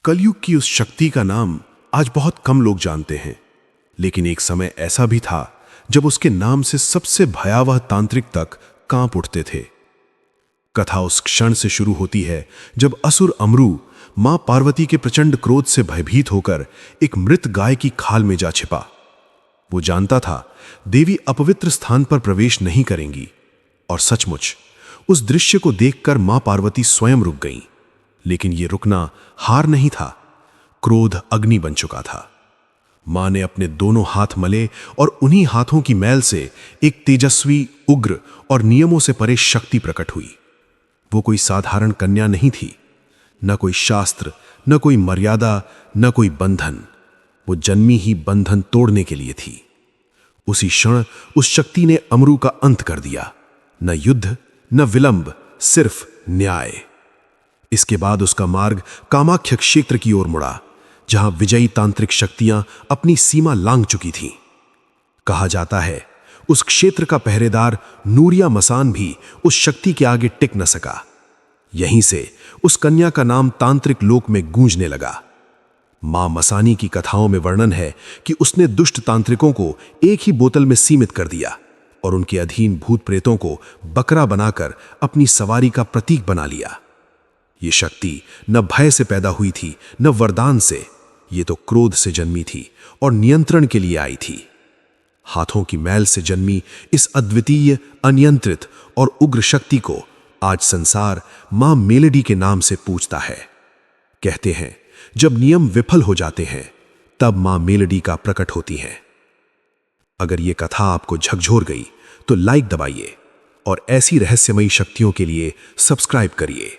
कलयुग की उस शक्ति का नाम आज बहुत कम लोग जानते हैं, लेकिन एक समय ऐसा भी था जब उसके नाम से सबसे भयावह तांत्रिक तक कांप उठते थे। कथा उस क्षण से शुरू होती है जब असुर अमरू मां पार्वती के प्रचंड क्रोध से भयभीत होकर एक मृत गाय की खाल में जा छिपा। वो जानता था देवी अपवित्र स्थान पर प्रवेश नहीं करेंगी, और सचमुच उस दृश्य को देखकर मां पार्वती स्वयं रुक गईं। लेकिन यह रुकना हार नहीं था, क्रोध अग्नि बन चुका था। मां ने अपने दोनों हाथ मले और उन्हीं हाथों की मैल से एक तेजस्वी, उग्र और नियमों से परे शक्ति प्रकट हुई। वो कोई साधारण कन्या नहीं थी, न कोई शास्त्र, न कोई मर्यादा, न कोई बंधन। वो जन्मी ही बंधन तोड़ने के लिए थी। उसी क्षण उस शक्ति ने अमरू का अंत कर दिया। न युद्ध, न विलंब, सिर्फ न्याय। इसके बाद उसका मार्ग कामाख्य क्षेत्र की ओर मुड़ा, जहां विजयी तांत्रिक शक्तियां अपनी सीमा लांघ चुकी थीं। कहा जाता है उस क्षेत्र का पहरेदार नूरिया मसान भी उस शक्ति के आगे टिक न सका। यहीं से उस कन्या का नाम तांत्रिक लोक में गूंजने लगा। मां मसानी की कथाओं में वर्णन है कि उसने दुष्ट तांत्रिकों को एक ही बोतल में सीमित कर दिया और उनके अधीन भूत प्रेतों को बकरा बनाकर अपनी सवारी का प्रतीक बना लिया। ये शक्ति न भय से पैदा हुई थी, न वरदान से। ये तो क्रोध से जन्मी थी और नियंत्रण के लिए आई थी। हाथों की मैल से जन्मी इस अद्वितीय, अनियंत्रित और उग्र शक्ति को आज संसार मां मेलेडी के नाम से पूजता है। कहते हैं जब नियम विफल हो जाते हैं तब मां मेलेडी का प्रकट होती हैं। अगर ये कथा आपको झकझोर गई तो लाइक दबाइए और ऐसी रहस्यमयी शक्तियों के लिए सब्सक्राइब करिए।